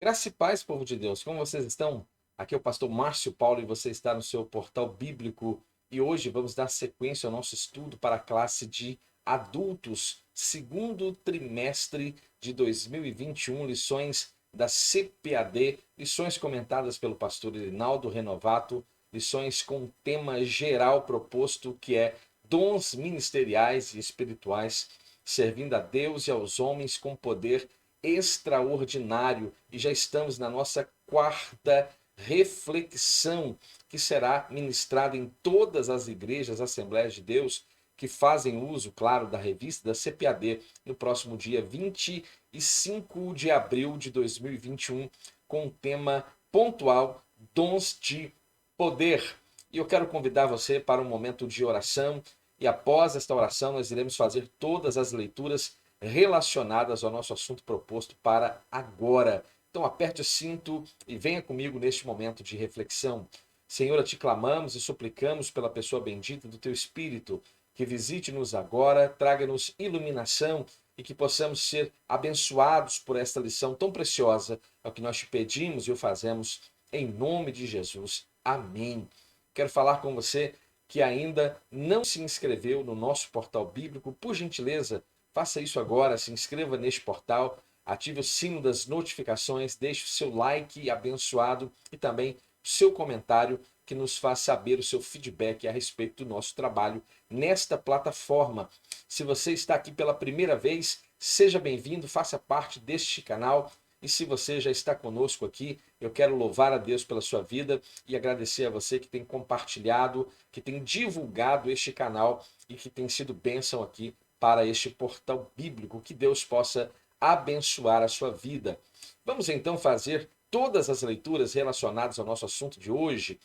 Graça e paz, povo de Deus. Como vocês estão? Aqui é o pastor Márcio Paulo e você está no seu portal bíblico. E hoje vamos dar sequência ao nosso estudo para a classe de adultos, segundo trimestre de 2021, lições da CPAD, lições comentadas pelo pastor Irinaldo Renovato, lições com tema geral proposto que é dons ministeriais e espirituais, servindo a Deus e aos homens com poder extraordinário, e já estamos na nossa quarta reflexão, que será ministrada em todas as igrejas, Assembleias de Deus, que fazem uso, claro, da revista da CPAD, no próximo dia 25 de abril de 2021, com o tema pontual Dons de Poder. E eu quero convidar você para um momento de oração, e após esta oração nós iremos fazer todas as leituras relacionadas ao nosso assunto proposto para agora. Então aperte o cinto e venha comigo neste momento de reflexão. Senhor, te clamamos e suplicamos pela pessoa bendita do teu Espírito, que visite-nos agora, traga-nos iluminação e que possamos ser abençoados por esta lição tão preciosa. É o que nós te pedimos e o fazemos em nome de Jesus. Amém. Quero falar com você que ainda não se inscreveu no nosso portal bíblico. Por gentileza, faça isso agora, se inscreva neste portal, ative o sino das notificações, deixe o seu like abençoado e também o seu comentário que nos faz saber o seu feedback a respeito do nosso trabalho nesta plataforma. Se você está aqui pela primeira vez, seja bem-vindo, faça parte deste canal. E se você já está conosco aqui, eu quero louvar a Deus pela sua vida e agradecer a você que tem compartilhado, que tem divulgado este canal e que tem sido bênção aqui para este portal bíblico. Que Deus possa abençoar a sua vida. Vamos então fazer todas as leituras relacionadas ao nosso assunto de hoje.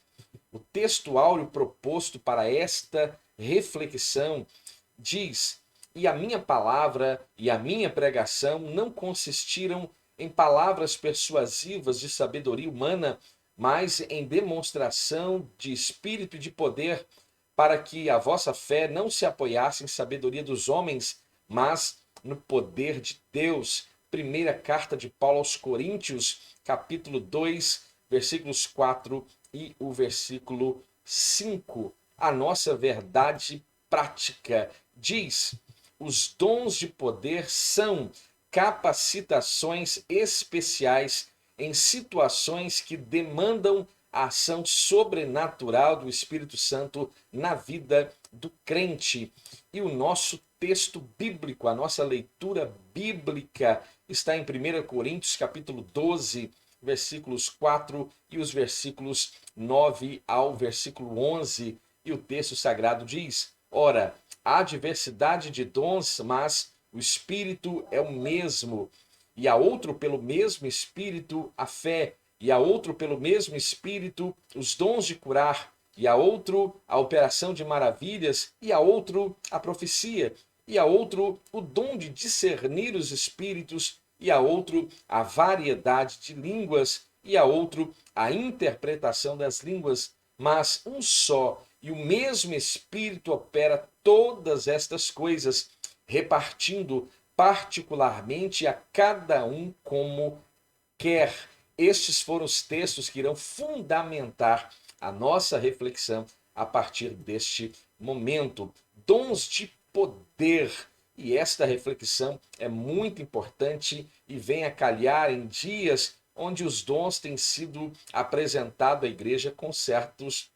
O texto áureo proposto para esta reflexão diz: "E a minha palavra e a minha pregação não consistiram em palavras persuasivas de sabedoria humana, mas em demonstração de espírito e de poder, para que a vossa fé não se apoiasse em sabedoria dos homens, mas no poder de Deus." Primeira carta de Paulo aos Coríntios, capítulo 2, versículos 4 e o versículo 5. A nossa verdade prática diz: os dons de poder são capacitações especiais em situações que demandam a ação sobrenatural do Espírito Santo na vida do crente. E o nosso texto bíblico, a nossa leitura bíblica está em 1 Coríntios, capítulo 12, versículos 4 e os versículos 9 ao versículo 11. E o texto sagrado diz: ora, há diversidade de dons, mas o Espírito é o mesmo. E há outro pelo mesmo Espírito a fé, e há outro pelo mesmo Espírito os dons de curar, e há outro a operação de maravilhas, e há outro a profecia, e há outro o dom de discernir os espíritos, e há outro a variedade de línguas, e há outro a interpretação das línguas. Mas um só e o mesmo Espírito opera todas estas coisas, repartindo particularmente a cada um como quer. Estes foram os textos que irão fundamentar a nossa reflexão a partir deste momento. Dons de poder. E esta reflexão é muito importante e vem a calhar em dias onde os dons têm sido apresentados à igreja com certos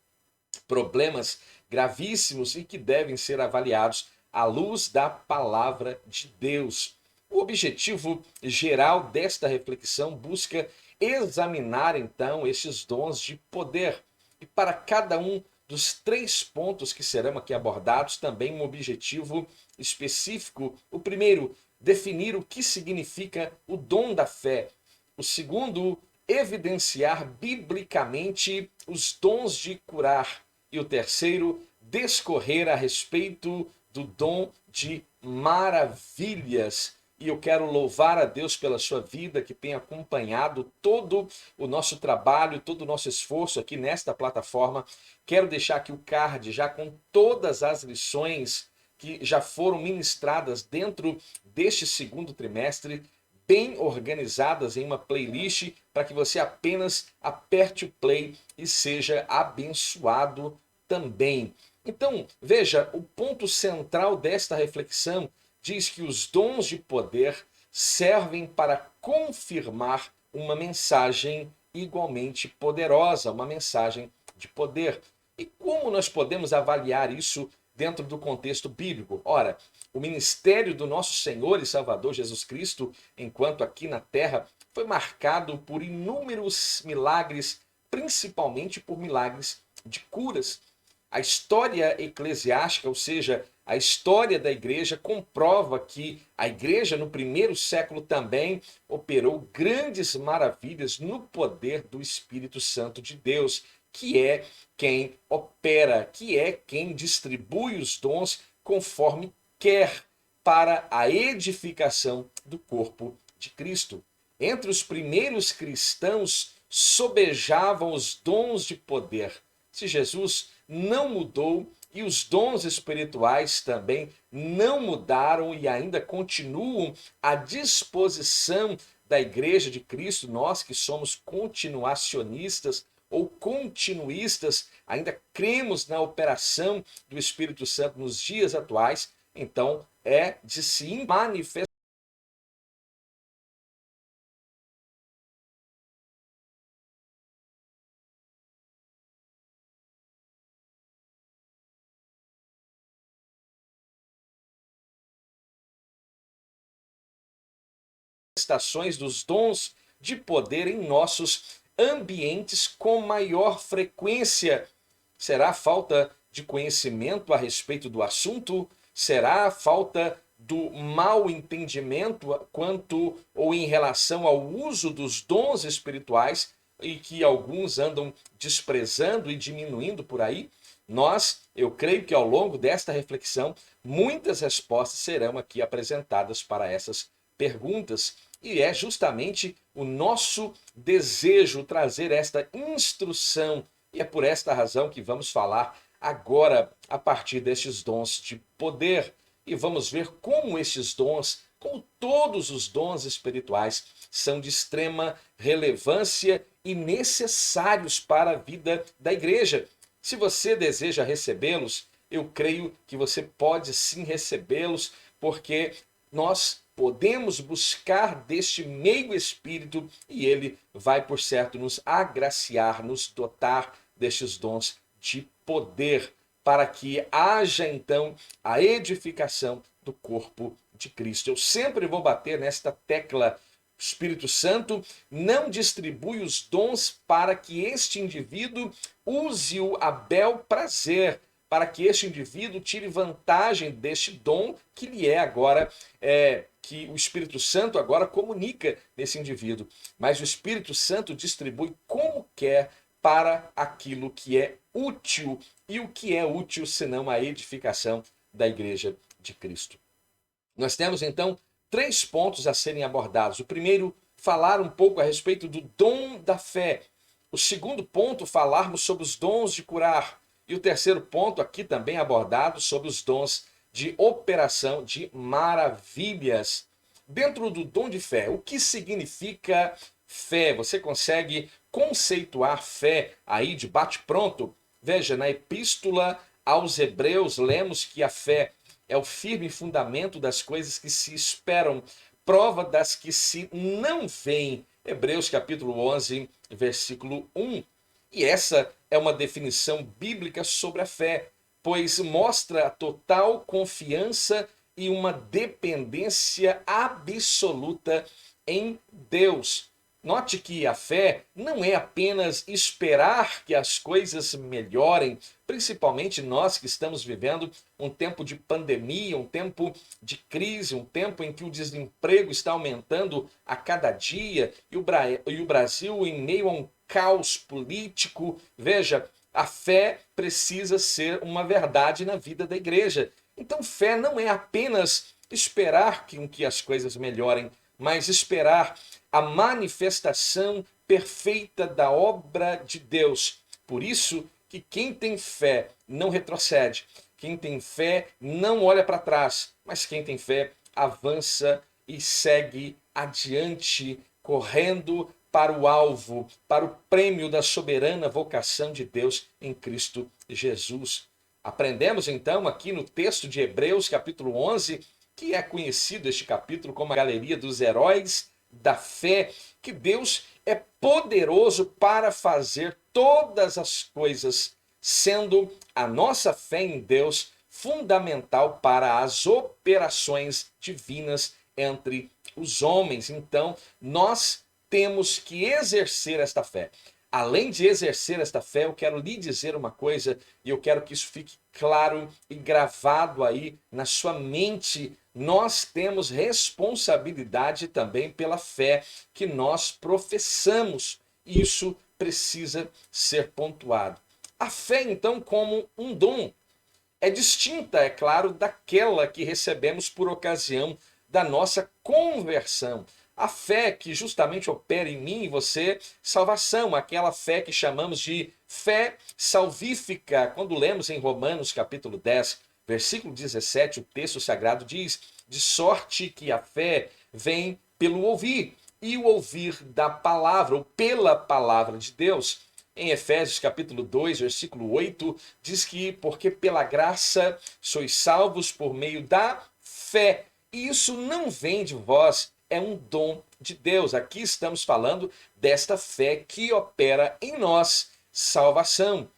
problemas gravíssimos e que devem ser avaliados à luz da palavra de Deus. O objetivo geral desta reflexão busca examinar então esses dons de poder. E para cada um dos três pontos que serão aqui abordados, também um objetivo específico. O primeiro, definir o que significa o dom da fé. O segundo, evidenciar biblicamente os dons de curar. E o terceiro, discorrer a respeito do dom de maravilhas. E eu quero louvar a Deus pela sua vida, que tem acompanhado todo o nosso trabalho, todo o nosso esforço aqui nesta plataforma. Quero deixar aqui o card já com todas as lições que já foram ministradas dentro deste segundo trimestre, bem organizadas em uma playlist para que você apenas aperte o play e seja abençoado também. Então, veja, o ponto central desta reflexão diz que os dons de poder servem para confirmar uma mensagem igualmente poderosa, uma mensagem de poder. E como nós podemos avaliar isso dentro do contexto bíblico? Ora, o ministério do nosso Senhor e Salvador Jesus Cristo, enquanto aqui na terra, foi marcado por inúmeros milagres, principalmente por milagres de curas. A história eclesiástica, ou seja, a história da igreja, comprova que a igreja no primeiro século também operou grandes maravilhas no poder do Espírito Santo de Deus, que é quem opera, que é quem distribui os dons conforme quer para a edificação do corpo de Cristo. Entre os primeiros cristãos sobejavam os dons de poder. Se Jesus não mudou e os dons espirituais também não mudaram e ainda continuam à disposição da Igreja de Cristo, nós que somos continuacionistas ou continuistas, ainda cremos na operação do Espírito Santo nos dias atuais, então é de se manifestar manifestações dos dons de poder em nossos ambientes com maior frequência. Será falta de conhecimento a respeito do assunto? Será falta do mau entendimento quanto ou em relação ao uso dos dons espirituais e que alguns andam desprezando e diminuindo por aí? Eu creio que ao longo desta reflexão, muitas respostas serão aqui apresentadas para essas perguntas. E é justamente o nosso desejo trazer esta instrução. E é por esta razão que vamos falar agora a partir destes dons de poder. E vamos ver como estes dons, como todos os dons espirituais, são de extrema relevância e necessários para a vida da igreja. Se você deseja recebê-los, eu creio que você pode sim recebê-los, porque nós podemos buscar deste meio espírito e ele vai, por certo, nos agraciar, nos dotar destes dons de poder, para que haja então a edificação do corpo de Cristo. Eu sempre vou bater nesta tecla. O Espírito Santo não distribui os dons para que este indivíduo use-o a bel prazer, para que este indivíduo tire vantagem deste dom que lhe é agora, que o Espírito Santo agora comunica nesse indivíduo. Mas o Espírito Santo distribui como quer para aquilo que é útil. E o que é útil senão a edificação da Igreja de Cristo? Nós temos então 3 pontos a serem abordados. O primeiro, falar um pouco a respeito do dom da fé. O segundo ponto, falarmos sobre os dons de curar. E o terceiro ponto, aqui também abordado, sobre os dons de operação de maravilhas. Dentro do dom de fé, o que significa fé? Você consegue conceituar fé aí de bate-pronto? Veja, na Epístola aos Hebreus, lemos que a fé é o firme fundamento das coisas que se esperam, prova das que se não veem. Hebreus capítulo 11, versículo 1. E essa é uma definição bíblica sobre a fé, pois mostra a total confiança e uma dependência absoluta em Deus. Note que a fé não é apenas esperar que as coisas melhorem, principalmente nós que estamos vivendo um tempo de pandemia, um tempo de crise, um tempo em que o desemprego está aumentando a cada dia e o Brasil em meio a um caos político. Veja, a fé precisa ser uma verdade na vida da igreja. Então, fé não é apenas esperar que as coisas melhorem, mas esperar a manifestação perfeita da obra de Deus. Por isso que quem tem fé não retrocede, quem tem fé não olha para trás, mas quem tem fé avança e segue adiante, correndo para o alvo, para o prêmio da soberana vocação de Deus em Cristo Jesus. Aprendemos então aqui no texto de Hebreus, capítulo 11, que é conhecido este capítulo como a galeria dos heróis da fé, que Deus é poderoso para fazer todas as coisas, sendo a nossa fé em Deus fundamental para as operações divinas entre os homens. Então, nós temos que exercer esta fé. Além de exercer esta fé, eu quero lhe dizer uma coisa, e eu quero que isso fique claro e gravado aí na sua mente. Nós temos responsabilidade também pela fé que nós professamos. Isso precisa ser pontuado. A fé, então, como um dom, é distinta, é claro, daquela que recebemos por ocasião da nossa conversão. A fé que justamente opera em mim e você salvação, aquela fé que chamamos de fé salvífica. Quando lemos em Romanos capítulo 10, versículo 17, o texto sagrado diz: de sorte que a fé vem pelo ouvir, e o ouvir da palavra, ou pela palavra de Deus. Em Efésios capítulo 2, versículo 8, diz que porque pela graça sois salvos por meio da fé. E isso não vem de vós, é um dom de Deus. Aqui estamos falando desta fé que opera em nós salvação.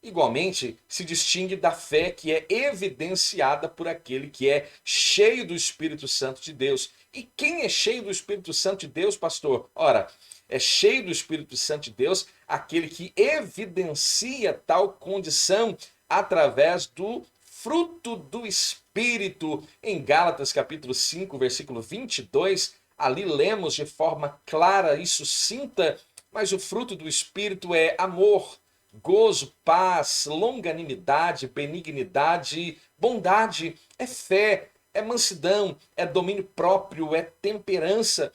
Igualmente, se distingue da fé que é evidenciada por aquele que é cheio do Espírito Santo de Deus. E quem é cheio do Espírito Santo de Deus, pastor? Ora, é cheio do Espírito Santo de Deus aquele que evidencia tal condição através do fruto do Espírito. Em Gálatas capítulo 5, versículo 22, ali lemos de forma clara e sucinta, mas o fruto do Espírito é amor, gozo, paz, longanimidade, benignidade, bondade, é fé, é mansidão, é domínio próprio, é temperança.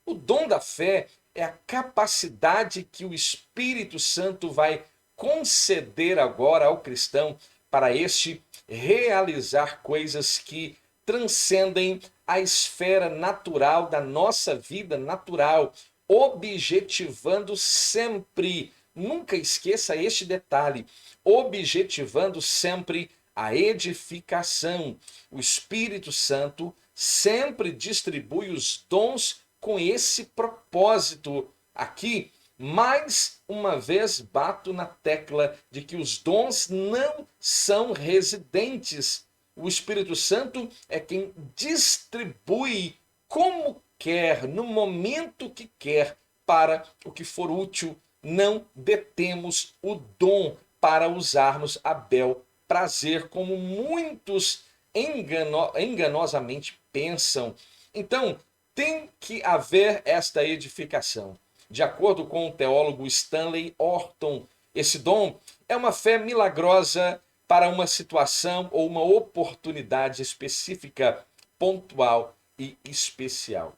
O dom da fé é a capacidade que o Espírito Santo vai conceder agora ao cristão para este realizar coisas que transcendem a esfera natural da nossa vida natural, objetivando sempre, nunca esqueça este detalhe, objetivando sempre a edificação. O Espírito Santo sempre distribui os dons com esse propósito. Aqui, mais uma vez, bato na tecla de que os dons não são residentes. O Espírito Santo é quem distribui como quer, no momento que quer, para o que for útil. Não detemos o dom para usarmos a bel prazer, como muitos enganosamente pensam. Então, tem que haver esta edificação. De acordo com o teólogo Stanley Orton, esse dom é uma fé milagrosa para uma situação ou uma oportunidade específica, pontual e especial.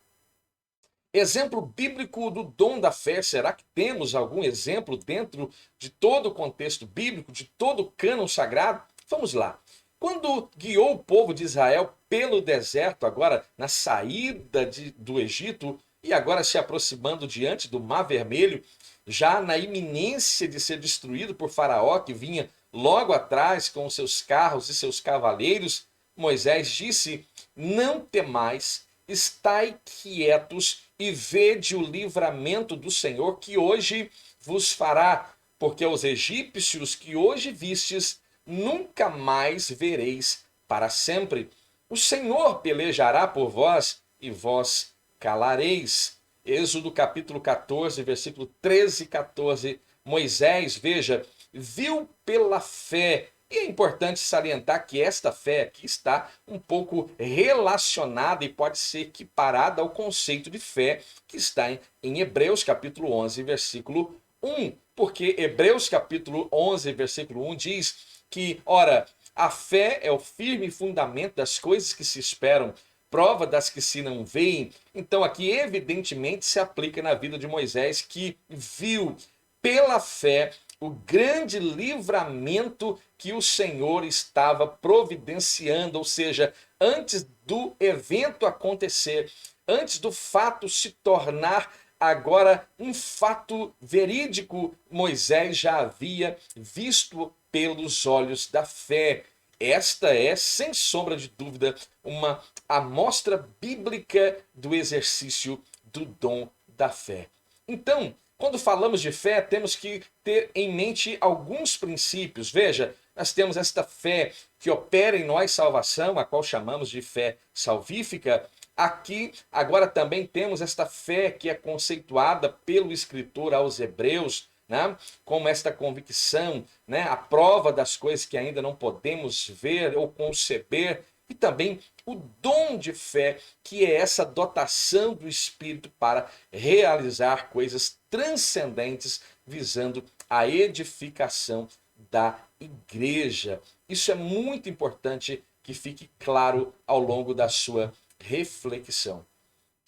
Exemplo bíblico do dom da fé. Será que temos algum exemplo dentro de todo o contexto bíblico, de todo o cânon sagrado? Vamos lá. Quando guiou o povo de Israel pelo deserto, agora na saída do Egito, e agora se aproximando diante do Mar Vermelho, já na iminência de ser destruído por Faraó, que vinha logo atrás com seus carros e seus cavaleiros, Moisés disse: não temais, estai quietos e vede o livramento do Senhor que hoje vos fará, porque os egípcios que hoje vistes, nunca mais vereis para sempre. O Senhor pelejará por vós e vós calareis. Êxodo capítulo 14, versículo 13 e 14. Moisés, veja, viu pela fé. E é importante salientar que esta fé aqui está um pouco relacionada e pode ser equiparada ao conceito de fé que está em Hebreus capítulo 11, versículo 1. Porque Hebreus capítulo 11, versículo 1 diz que, ora, a fé é o firme fundamento das coisas que se esperam, prova das que se não veem. Então aqui evidentemente se aplica na vida de Moisés, que viu pela fé o grande livramento que o Senhor estava providenciando, ou seja, antes do evento acontecer, antes do fato se tornar agora um fato verídico, Moisés já havia visto pelos olhos da fé. Esta é, sem sombra de dúvida, uma amostra bíblica do exercício do dom da fé. Então, quando falamos de fé, temos que ter em mente alguns princípios. Veja, nós temos esta fé que opera em nós salvação, a qual chamamos de fé salvífica. Aqui, agora também temos esta fé que é conceituada pelo escritor aos Hebreus, né? Como esta convicção, né? A prova das coisas que ainda não podemos ver ou conceber, e também o dom de fé, que é essa dotação do Espírito para realizar coisas transcendentes, visando a edificação da igreja. Isso é muito importante que fique claro ao longo da sua reflexão.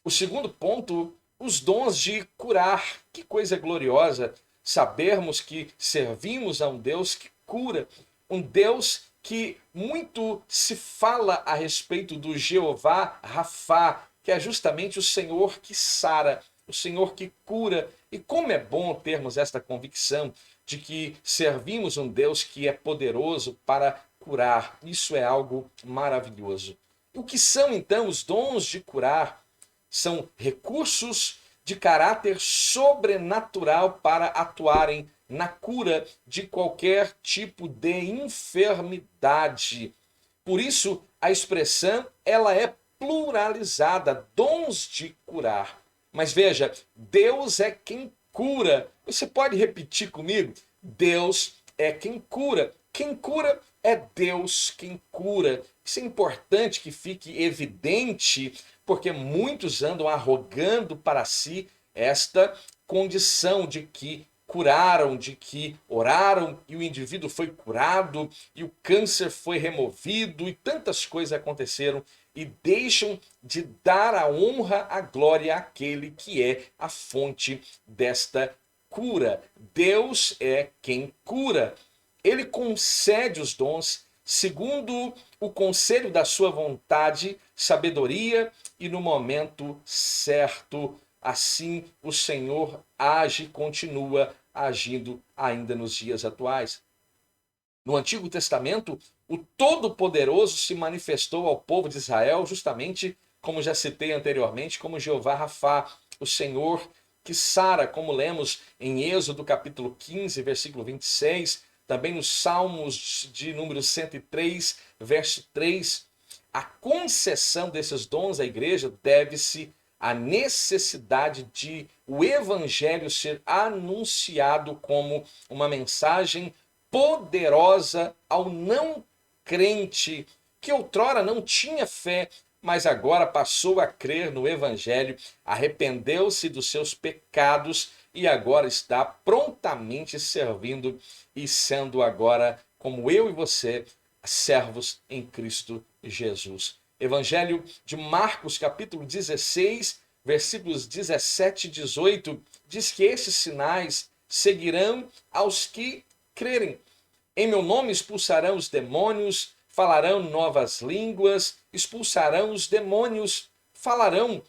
O segundo ponto, os dons de curar. Que coisa gloriosa sabermos que servimos a um Deus que cura, um Deus que muito se fala a respeito do Jeová Rafá, que é justamente o Senhor que sara, o Senhor que cura. E como é bom termos esta convicção de que servimos um Deus que é poderoso para curar. Isso é algo maravilhoso. O que são então os dons de curar? São recursos de caráter sobrenatural para atuarem na cura de qualquer tipo de enfermidade. Por isso, a expressão ela é pluralizada, dons de curar. Mas veja, Deus é quem cura. Você pode repetir comigo? Deus é quem cura. Quem cura é Deus quem cura. Isso é importante que fique evidente, porque muitos andam arrogando para si esta condição de que curaram, de que oraram e o indivíduo foi curado e o câncer foi removido e tantas coisas aconteceram e deixam de dar a honra, a glória àquele que é a fonte desta cura. Deus é quem cura. Ele concede os dons segundo o conselho da sua vontade, sabedoria e no momento certo. Assim o Senhor age e continua agindo ainda nos dias atuais. No Antigo Testamento, o Todo-Poderoso se manifestou ao povo de Israel justamente, como já citei anteriormente, como Jeová Rafá, o Senhor que sara, como lemos em Êxodo capítulo 15, versículo 26, também nos Salmos de número 103, verso 3. A concessão desses dons à igreja deve-se à necessidade de o evangelho ser anunciado como uma mensagem poderosa ao não crente, que outrora não tinha fé, mas agora passou a crer no evangelho, arrependeu-se dos seus pecados e agora está prontamente servindo e sendo agora, como eu e você, servos em Cristo Jesus. Evangelho de Marcos, capítulo 16, versículos 17 e 18, diz que esses sinais seguirão aos que crerem. Em meu nome expulsarão os demônios, falarão novas línguas, expulsarão os demônios, falarão,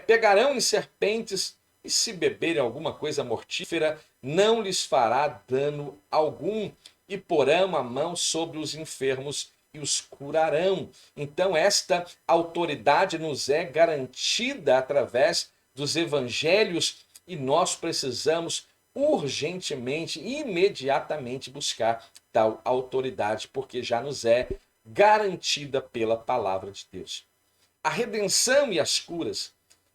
pegarão em serpentes, e se beberem alguma coisa mortífera, não lhes fará dano algum, e porão a mão sobre os enfermos e os curarão. Então esta autoridade nos é garantida através dos evangelhos e nós precisamos urgentemente, imediatamente buscar tal autoridade, porque já nos é garantida pela palavra de Deus. A redenção e as curas,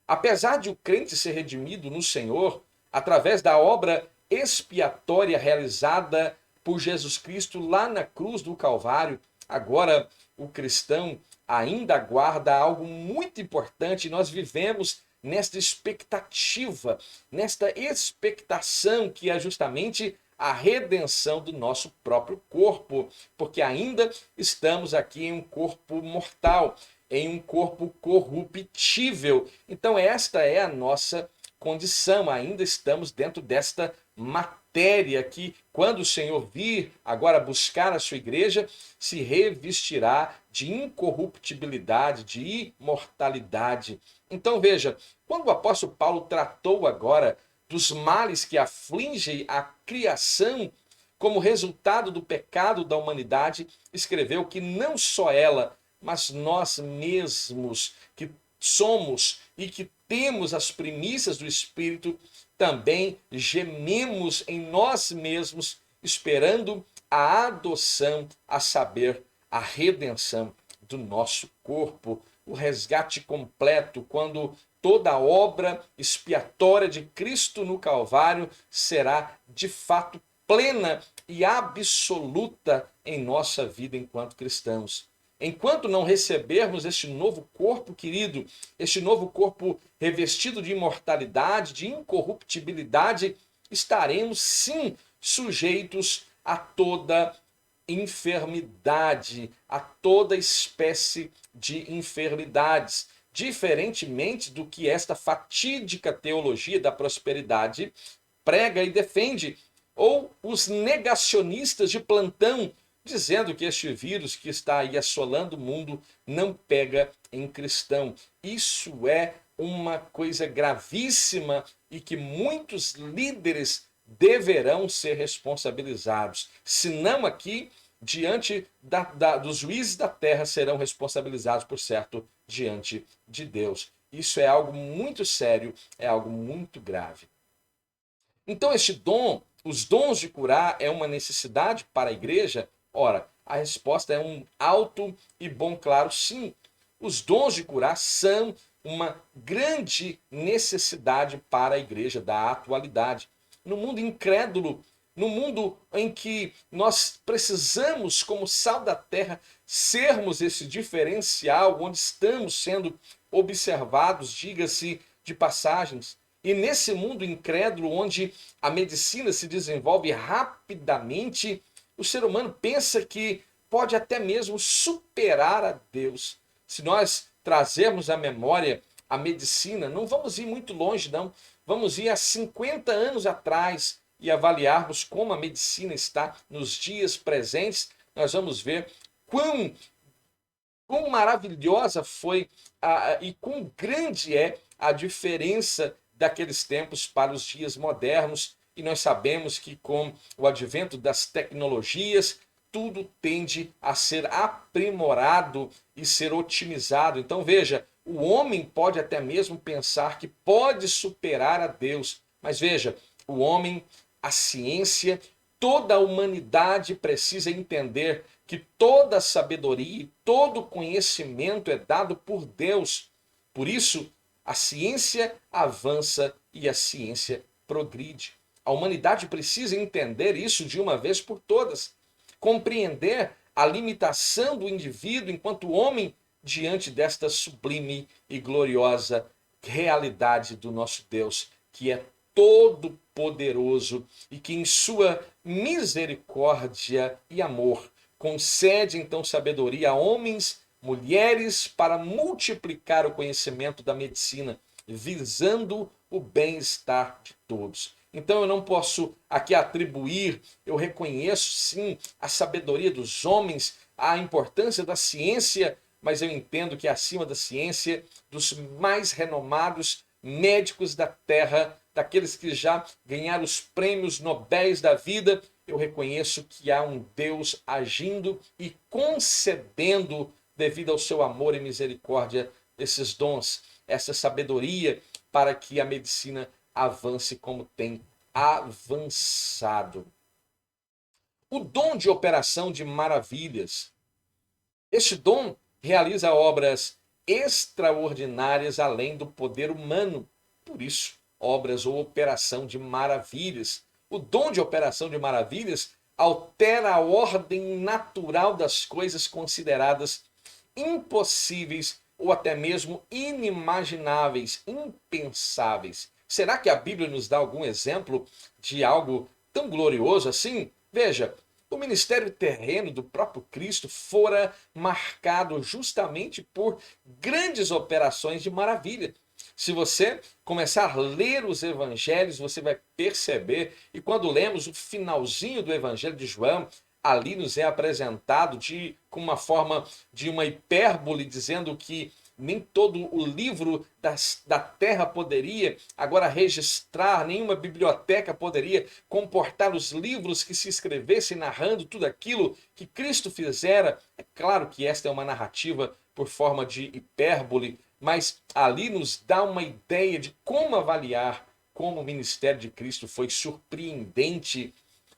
apesar de o crente ser redimido no Senhor, através da obra expiatória realizada por Jesus Cristo lá na cruz do Calvário, agora o cristão ainda aguarda algo muito importante. Nós vivemos nesta expectativa, nesta expectação que é justamente a redenção do nosso próprio corpo, porque ainda estamos aqui em um corpo mortal, em um corpo corruptível. Então esta é a nossa condição, ainda estamos dentro desta matéria que, quando o Senhor vir agora buscar a sua igreja, se revestirá de incorruptibilidade, de imortalidade. Então veja, quando o apóstolo Paulo tratou agora dos males que afligem a criação como resultado do pecado da humanidade, escreveu que não só ela, mas nós mesmos que somos e que temos as primícias do Espírito, também gememos em nós mesmos, esperando a adoção, a saber, a redenção do nosso corpo, o resgate completo, quando toda a obra expiatória de Cristo no Calvário será de fato plena e absoluta em nossa vida enquanto cristãos. Enquanto não recebermos este novo corpo, querido, este novo corpo revestido de imortalidade, de incorruptibilidade, estaremos sim sujeitos a toda enfermidade, a toda espécie de enfermidades. Diferentemente do que esta fatídica teologia da prosperidade prega e defende, ou os negacionistas de plantão, dizendo que este vírus que está aí assolando o mundo não pega em cristão. Isso é uma coisa gravíssima e que muitos líderes deverão ser responsabilizados. Se não aqui, diante dos juízes da terra, serão responsabilizados, por certo, diante de Deus. Isso é algo muito sério, é algo muito grave. Então este dom, os dons de curar, é uma necessidade para a igreja? Ora, a resposta é um alto e bom claro sim. Os dons de curar são uma grande necessidade para a igreja da atualidade. No mundo incrédulo, no mundo em que nós precisamos, como sal da terra, sermos esse diferencial, onde estamos sendo observados, diga-se de passagens, e nesse mundo incrédulo, onde a medicina se desenvolve rapidamente, o ser humano pensa que pode até mesmo superar a Deus. Se nós trazermos à memória a medicina, não vamos ir muito longe, não. Vamos ir a 50 anos atrás e avaliarmos como a medicina está nos dias presentes. Nós vamos ver quão maravilhosa foi e quão grande é a diferença daqueles tempos para os dias modernos. E nós sabemos que com o advento das tecnologias, tudo tende a ser aprimorado e ser otimizado. Então veja, o homem pode até mesmo pensar que pode superar a Deus. Mas veja, o homem, a ciência, toda a humanidade precisa entender que toda sabedoria e todo conhecimento é dado por Deus. Por isso, a ciência avança e a ciência progride. A humanidade precisa entender isso de uma vez por todas. Compreender a limitação do indivíduo enquanto homem diante desta sublime e gloriosa realidade do nosso Deus, que é todo poderoso e que em sua misericórdia e amor concede então sabedoria a homens, mulheres, para multiplicar o conhecimento da medicina, visando o bem-estar de todos. Então eu não posso aqui atribuir, eu reconheço sim a sabedoria dos homens, a importância da ciência, mas eu entendo que acima da ciência, dos mais renomados médicos da terra, daqueles que já ganharam os prêmios Nobéis da vida, eu reconheço que há um Deus agindo e concedendo, devido ao seu amor e misericórdia, esses dons, essa sabedoria, para que a medicina avance como tem avançado. O dom de operação de maravilhas. Este dom realiza obras extraordinárias além do poder humano. Por isso, obras ou operação de maravilhas. O dom de operação de maravilhas altera a ordem natural das coisas consideradas impossíveis ou até mesmo inimagináveis, impensáveis. Será que a Bíblia nos dá algum exemplo de algo tão glorioso assim? Veja, o ministério terreno do próprio Cristo fora marcado justamente por grandes operações de maravilha. Se você começar a ler os evangelhos, você vai perceber, e quando lemos o finalzinho do evangelho de João, ali nos é apresentado com uma forma de uma hipérbole, dizendo que nem todo o livro da terra poderia agora registrar, nenhuma biblioteca poderia comportar os livros que se escrevessem narrando tudo aquilo que Cristo fizera. É claro que esta é uma narrativa por forma de hipérbole, mas ali nos dá uma ideia de como avaliar como o ministério de Cristo foi surpreendente.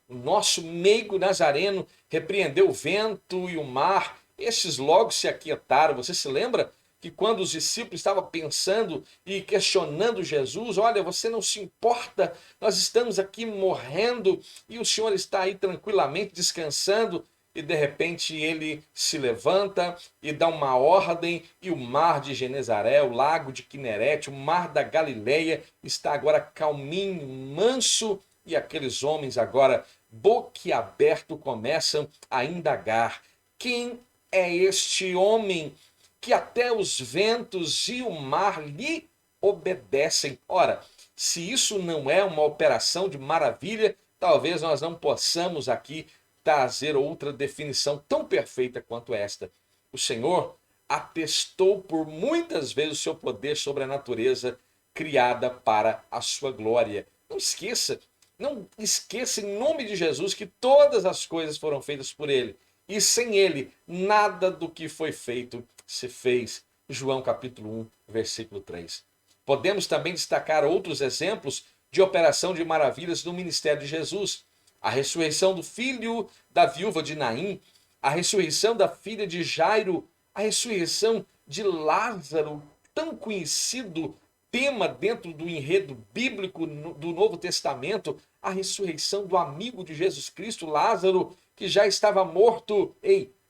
O nosso meigo nazareno repreendeu o vento e o mar, estes logo se aquietaram. Você se lembra que quando os discípulos estavam pensando e questionando Jesus, olha, você não se importa, nós estamos aqui morrendo e o Senhor está aí tranquilamente descansando, e de repente ele se levanta e dá uma ordem, e o mar de Genezaré, o lago de Quinerete, o mar da Galileia está agora calminho, manso, e aqueles homens agora boquiaberto começam a indagar: quem é este homem que até os ventos e o mar lhe obedecem? Ora, se isso não é uma operação de maravilha, talvez nós não possamos aqui trazer outra definição tão perfeita quanto esta. O Senhor atestou por muitas vezes o seu poder sobre a natureza criada para a sua glória. Não esqueça, não esqueça em nome de Jesus que todas as coisas foram feitas por ele. E sem ele, nada do que foi feito se fez. João capítulo 1, versículo 3. Podemos também destacar outros exemplos de operação de maravilhas no ministério de Jesus. A ressurreição do filho da viúva de Naim, a ressurreição da filha de Jairo, a ressurreição de Lázaro, tão conhecido tema dentro do enredo bíblico do Novo Testamento, a ressurreição do amigo de Jesus Cristo, Lázaro, que já estava morto,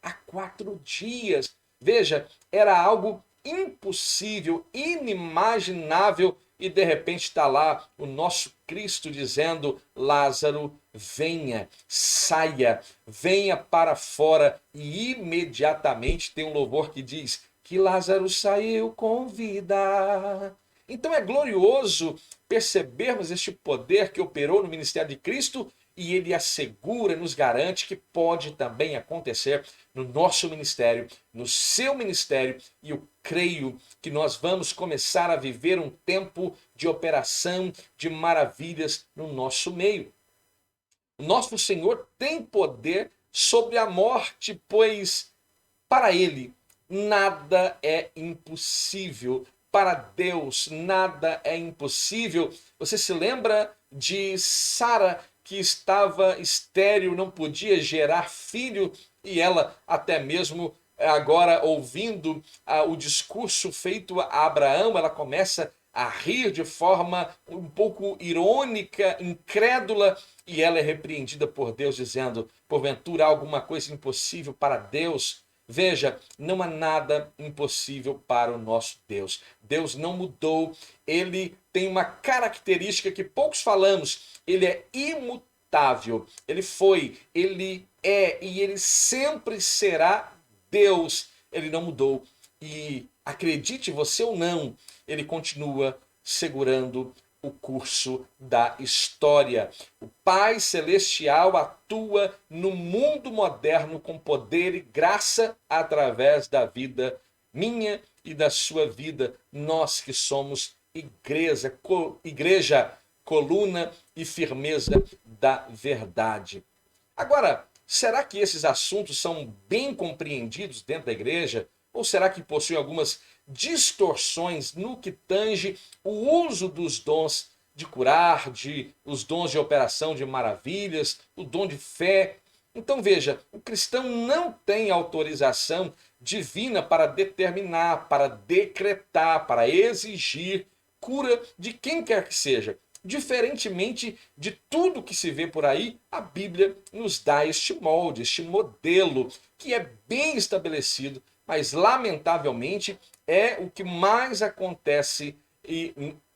há 4 dias. Veja, era algo impossível, inimaginável, e de repente está lá o nosso Cristo dizendo: Lázaro, venha, saia, venha para fora. E imediatamente tem um louvor que diz que Lázaro saiu com vida. Então é glorioso percebermos este poder que operou no ministério de Cristo, e ele assegura, nos garante que pode também acontecer no nosso ministério, no seu ministério, e eu creio que nós vamos começar a viver um tempo de operação de maravilhas no nosso meio. O nosso Senhor tem poder sobre a morte, pois para ele nada é impossível. Para Deus nada é impossível. Você se lembra de Sara, que estava estéril, não podia gerar filho, e ela até mesmo agora ouvindo o discurso feito a Abraão, ela começa a rir de forma um pouco irônica, incrédula, e ela é repreendida por Deus dizendo: porventura há alguma coisa impossível para Deus? Veja, não há nada impossível para o nosso Deus. Deus não mudou, ele tem uma característica que poucos falamos: ele é imutável. Ele foi, ele é e ele sempre será Deus. Ele não mudou. E acredite você ou não, ele continua segurando o curso da história. O Pai Celestial atua no mundo moderno com poder e graça através da vida minha e da sua vida. Nós que somos igreja, coluna e firmeza da verdade. Agora, será que esses assuntos são bem compreendidos dentro da igreja? Ou será que possuem algumas distorções no que tange o uso dos dons de curar, os dons de operação de maravilhas, o dom de fé? Então veja, o cristão não tem autorização divina para determinar, para decretar, para exigir cura de quem quer que seja. Diferentemente de tudo que se vê por aí, a Bíblia nos dá este molde, este modelo, que é bem estabelecido, mas lamentavelmente é o que mais acontece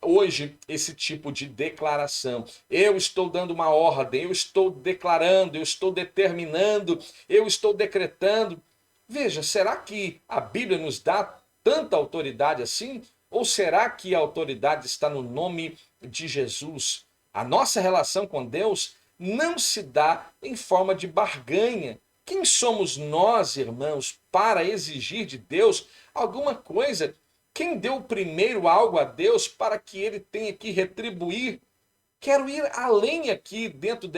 hoje, esse tipo de declaração. Eu estou dando uma ordem, eu estou declarando, eu estou determinando, eu estou decretando. Veja, será que a Bíblia nos dá tanta autoridade assim? Ou será que a autoridade está no nome de Jesus? A nossa relação com Deus não se dá em forma de barganha. Quem somos nós, irmãos, para exigir de Deus alguma coisa? Quem deu primeiro algo a Deus para que ele tenha que retribuir? Quero ir além aqui dentro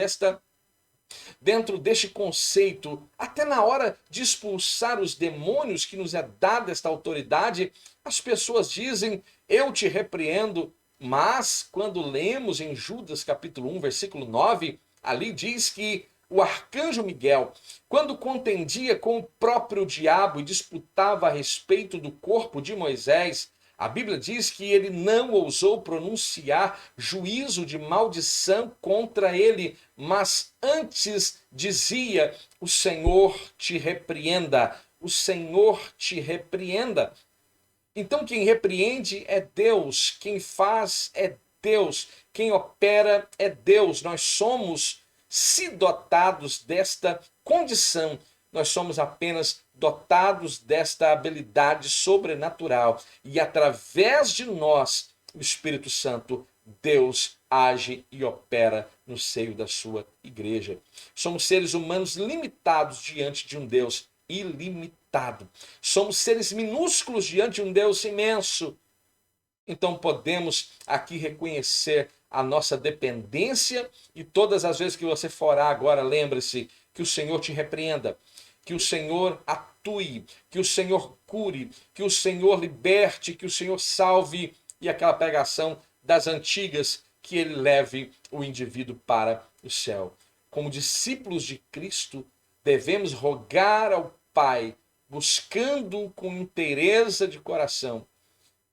deste conceito, até na hora de expulsar os demônios que nos é dada esta autoridade, as pessoas dizem, eu te repreendo, mas quando lemos em Judas capítulo 1, versículo 9, ali diz que o arcanjo Miguel, quando contendia com o próprio diabo e disputava a respeito do corpo de Moisés, a Bíblia diz que ele não ousou pronunciar juízo de maldição contra ele, mas antes dizia: o Senhor te repreenda, o Senhor te repreenda. Então quem repreende é Deus, quem faz é Deus, quem opera é Deus. Nós somos, se dotados desta condição, nós somos apenas dotados desta habilidade sobrenatural. E através de nós, o Espírito Santo, Deus age e opera no seio da sua igreja. Somos seres humanos limitados diante de um Deus ilimitado. Somos seres minúsculos diante de um Deus imenso. Então podemos aqui reconhecer a nossa dependência e todas as vezes que você for agora, lembre-se que o Senhor te repreenda, que o Senhor atue, que o Senhor cure, que o Senhor liberte, que o Senhor salve, e aquela pregação das antigas, que ele leve o indivíduo para o céu. Como discípulos de Cristo, devemos rogar ao Pai, buscando com inteireza de coração,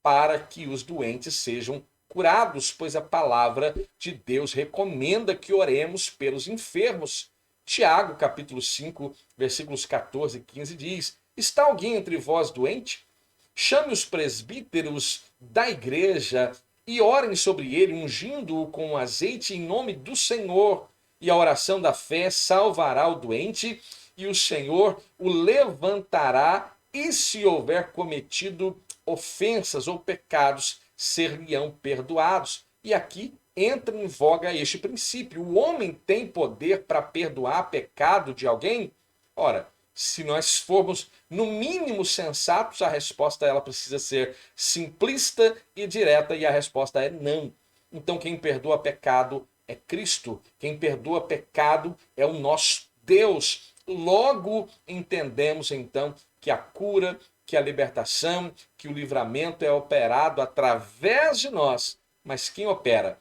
para que os doentes sejam curados, pois a palavra de Deus recomenda que oremos pelos enfermos. Tiago, capítulo 5, versículos 14 e 15 diz: está alguém entre vós doente? Chame os presbíteros da igreja e orem sobre ele, ungindo-o com azeite em nome do Senhor. E a oração da fé salvará o doente, e o Senhor o levantará, e se houver cometido ofensas ou pecados, ser-lhe-ão perdoados. E aqui entra em voga este princípio. O homem tem poder para perdoar pecado de alguém? Ora, se nós formos no mínimo sensatos, a resposta ela precisa ser simplista e direta, e a resposta é não. Então quem perdoa pecado é Cristo. Quem perdoa pecado é o nosso Deus. Logo entendemos então que a cura, que a libertação, que o livramento é operado através de nós. Mas quem opera?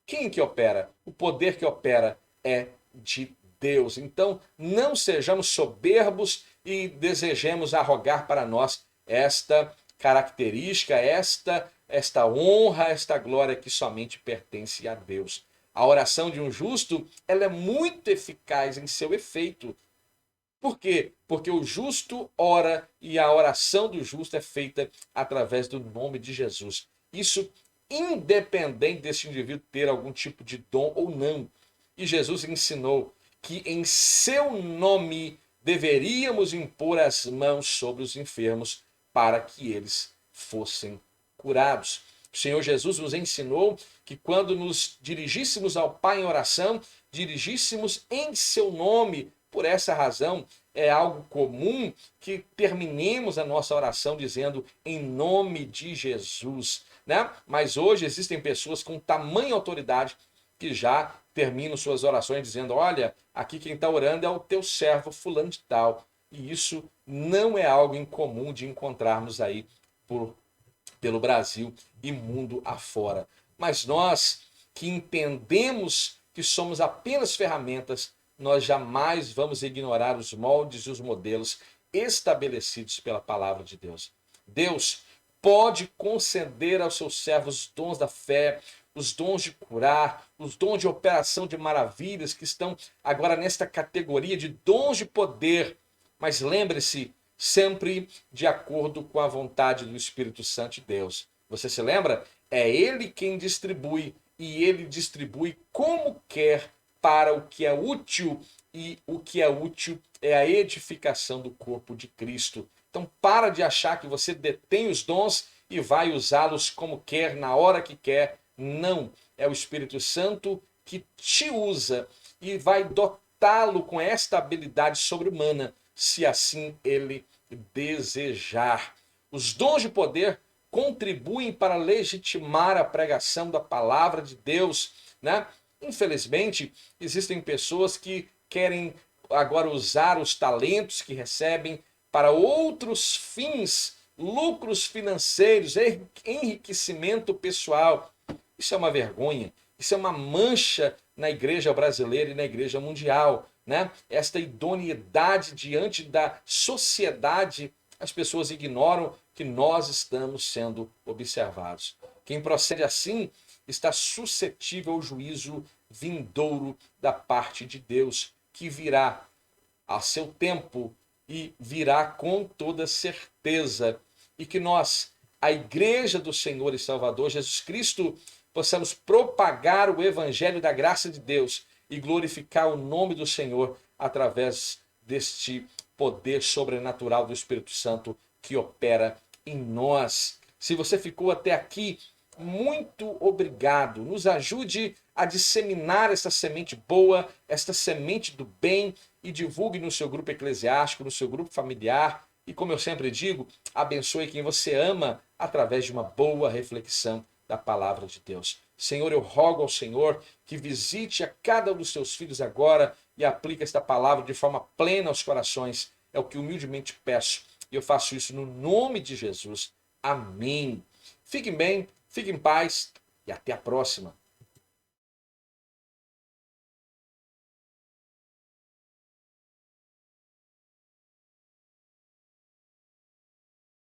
Quem que opera? O poder que opera é de Deus. Então, não sejamos soberbos e desejemos arrogar para nós esta característica, esta honra, esta glória que somente pertence a Deus. A oração de um justo, ela é muito eficaz em seu efeito. Por quê? Porque o justo ora e a oração do justo é feita através do nome de Jesus. Isso independente desse indivíduo ter algum tipo de dom ou não. E Jesus ensinou que em seu nome deveríamos impor as mãos sobre os enfermos para que eles fossem curados. O Senhor Jesus nos ensinou que quando nos dirigíssemos ao Pai em oração, dirigíssemos em seu nome. Por essa razão, é algo comum que terminemos a nossa oração dizendo em nome de Jesus, né? Mas hoje existem pessoas com tamanha autoridade que já terminam suas orações dizendo: olha, aqui quem está orando é o teu servo fulano de tal. E isso não é algo incomum de encontrarmos aí pelo Brasil e mundo afora. Mas nós que entendemos que somos apenas ferramentas, nós jamais vamos ignorar os moldes e os modelos estabelecidos pela palavra de Deus. Deus pode conceder aos seus servos os dons da fé, os dons de curar, os dons de operação de maravilhas, que estão agora nesta categoria de dons de poder. Mas lembre-se, sempre de acordo com a vontade do Espírito Santo de Deus. Você se lembra? É Ele quem distribui, e Ele distribui como quer, para o que é útil, e o que é útil é a edificação do corpo de Cristo. Então para de achar que você detém os dons e vai usá-los como quer, na hora que quer. Não, é o Espírito Santo que te usa e vai dotá-lo com esta habilidade sobre-humana, se assim ele desejar. Os dons de poder contribuem para legitimar a pregação da palavra de Deus, né? Infelizmente, existem pessoas que querem agora usar os talentos que recebem para outros fins, lucros financeiros, enriquecimento pessoal. Isso é uma vergonha, isso é uma mancha na igreja brasileira e na igreja mundial, né? Esta idoneidade diante da sociedade, as pessoas ignoram que nós estamos sendo observados. Quem procede assim está suscetível ao juízo vindouro da parte de Deus, que virá a seu tempo e virá com toda certeza. E que nós, a Igreja do Senhor e Salvador Jesus Cristo, possamos propagar o evangelho da graça de Deus e glorificar o nome do Senhor através deste poder sobrenatural do Espírito Santo que opera em nós. Se você ficou até aqui, muito obrigado. Nos ajude a disseminar essa semente boa, esta semente do bem, e divulgue no seu grupo eclesiástico, no seu grupo familiar. E como eu sempre digo, abençoe quem você ama através de uma boa reflexão da palavra de Deus. Senhor, eu rogo ao Senhor que visite a cada um dos seus filhos agora e aplique esta palavra de forma plena aos corações. É o que humildemente peço. E eu faço isso no nome de Jesus. Amém. Fiquem bem, fiquem em paz e até a próxima.